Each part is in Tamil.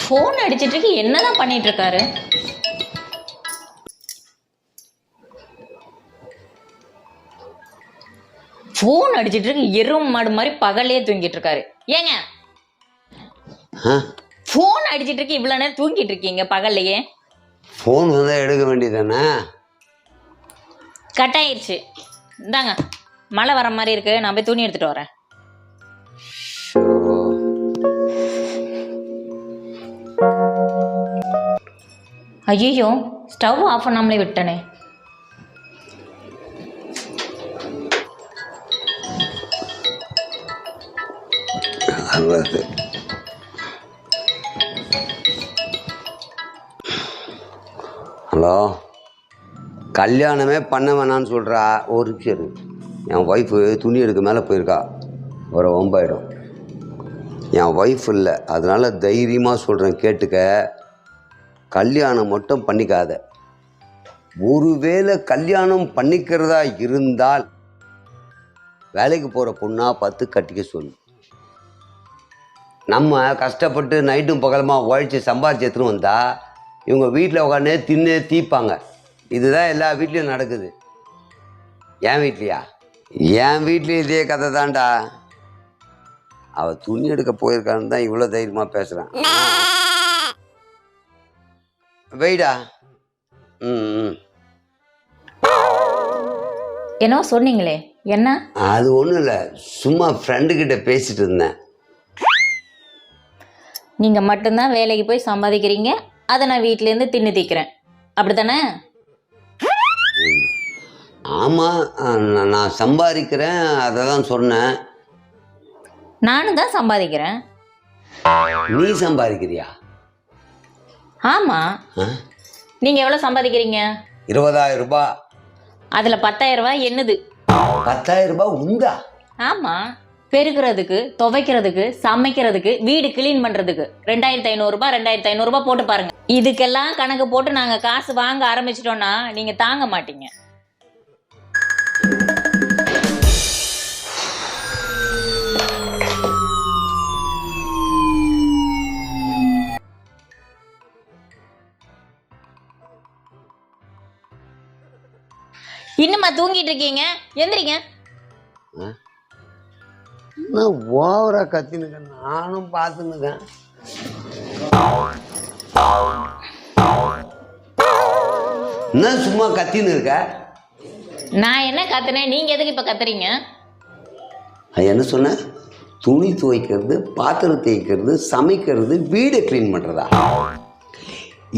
ஃபோன் அடிச்சிட்டு இருக்கு, என்னதான் பண்ணிட்டு இருக்காரு? ஃபோன் அடிச்சிட்டு இருக்கு, எறும் மாடு மாதிரி பகல்லே தூங்கிட்டு இருக்காரு. ஏங்க ஃபோன் அடிச்சிட்டு இருக்கு, இவ்வளவு நேரம் தூங்கிட்டு இருக்கீங்க பகல்லையே? ஃபோன் வந்து எடுக்க வேண்டியதானே? கட் ஆயிடுச்சு. இந்தாங்க, மழை வர மாதிரி இருக்கு, நான் போய் துணி எடுத்துட்டு வரேன். ஐயோ, ஸ்டவ் ஆஃப் பண்ணாமலே விட்டனே. ஹலோ, கல்யாணமே பண்ண வேணான்னு சொல்கிறா. ஒரு நிமிஷம், என் ஒய்ஃபு துணி எடுக்க மேலே போயிருக்கா, ஒரு ஒம்பாயிடும். என் ஒய்ஃப் இல்லை, அதனால் தைரியமாக சொல்கிறேன், கேட்டுக்க. கல்யாணம் மட்டும் பண்ணிக்காத. ஒருவேளை கல்யாணம் பண்ணிக்கிறதா இருந்தால் வேலைக்கு போகிற பொண்ணாக பார்த்து கட்டிக்க சொல்லு. நம்ம கஷ்டப்பட்டு நைட்டும் பகலமாக உழைச்சி சம்பாதிச்சு எடுத்துன்னு வந்தால் இவங்க வீட்டில் உட்காந்து தின்னு தீப்பாங்க. இதுதான் எல்லா வீட்லேயும் நடக்குது. என் வீட்லையா? என் வீட்லேயும் இதே கதை தான்டா. அவள் துணி எடுக்க போயிருக்கான்னு தான் இவ்வளோ தைரியமாக பேசுகிறான். வெயிடா. என்ன சொன்னீங்களே, என்ன? அது ஒன்றும் இல்லை, சும்மா ஃப்ரெண்டுக்கிட்ட பேசிட்டு இருந்தேன். நீங்கள் மட்டும்தான் வேலைக்கு போய் சம்பாதிக்கிறீங்க, அதை நான் வீட்டிலேருந்து தின்னு தீக்கிறேன், அப்படி தானே? ஆமாம், நான் சம்பாதிக்கிறேன், அதை தான் சொன்னேன். நானும் தான் சம்பாதிக்கிறேன். நீ சம்பாதிக்கிறியா? ஆமாம். நீங்கள் எவ்வளோ சம்பாதிக்கிறீங்க? 20,000 ரூபாய். அதில் 10,000 ரூபாய் என்னது? 10,000 ரூபாய் உண்டா? ஆமாம், பெருக்கிறதுக்கு, துவைக்கிறதுக்கு, சமைக்கிறதுக்கு, வீடு கிளீன் பண்ணுறதுக்கு 2,500 ரூபாய் 2,500 ரூபாய் போட்டு பாருங்க. இதுக்கெல்லாம் கணக்கு போட்டு நாங்கள் காசு வாங்க ஆரம்பிச்சிட்டோன்னா நீங்கள் தாங்க மாட்டீங்க. இன்னுமா தூங்கிட்டு இருக்கீங்க? எந்திரிங்க. ஓவரா கத்தினுக்க, நானும் பார்த்துன்னுக்கேன். என்ன சும்மா கத்தின்னு இருக்க? நான் என்ன கத்துனேன், நீங்க எதுக்கு இப்ப கத்துறீங்க? என்ன சொன்ன? துணி துவைக்கிறது, பாத்திரம் தேய்க்கிறது, சமைக்கிறது, வீடை கிளீன் பண்றதா?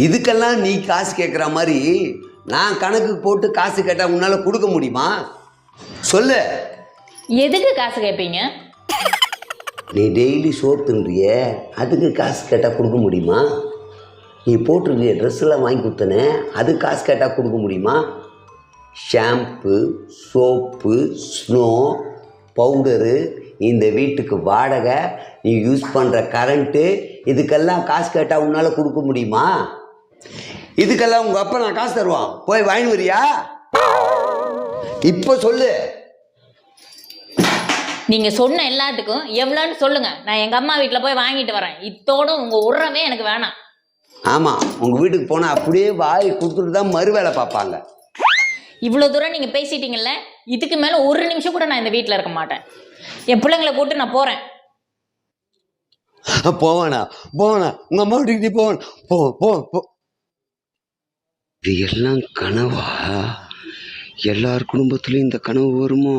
இதுக்கெல்லாம் நீ காசு கேட்குற மாதிரி நான் கணக்கு போட்டு காசு கேட்டா உன்னால கொடுக்க முடியுமா? சொல்லு. எதுக்கு காசு கேட்பீங்க? நீ டெய்லி சோறு தின்றிய, அதுக்கு காசு கேட்டால் கொடுக்க முடியுமா? நீ போட்டிருக்கிய ட்ரெஸ் எல்லாம் வாங்கி கொடுத்தனே, அது காசு கேட்டால் கொடுக்க முடியுமா? ஷாம்பு, சோப்பு, ஸ்னோ, பவுடரு, இந்த வீட்டுக்கு வாடகை, நீ யூஸ் பண்ணுற கரண்ட்டு, இதுக்கெல்லாம் காசு கேட்டால் உன்னால் கொடுக்க முடியுமா? இதுக்கெல்லாம் உங்கள் அப்பா நான் காசு தருவான், போய் வாங்கி வரியா? இப்போ சொல்லு. நீங்க சொன்ன எல்லாத்துக்கும் எவ்வளோன்னு சொல்லுங்க, நான் எங்க அம்மா வீட்டில் போய் வாங்கிட்டு வரேன். இத்தோட உங்க உறவே எனக்கு வேணாம். ஆமாம், உங்கள் வீட்டுக்கு போனால் அப்படியே வாய் கொடுத்துட்டு தான் மறு வேலை பார்ப்பாங்க. இவ்வளோ தூரம் நீங்கள் பேசிட்டீங்கல்ல, இதுக்கு மேலே ஒரு நிமிஷம் கூட நான் இந்த வீட்டில் இருக்க மாட்டேன். என் பிள்ளைங்களை கூப்பிட்டு நான் போகிறேன். போவேண்ணா, உங்கள் அம்மா வீட்டுக்கு நீ போவேன். போ. இது எல்லாம் கனவா? எல்லார் குடும்பத்துலேயும் இந்த கனவு வருமோ?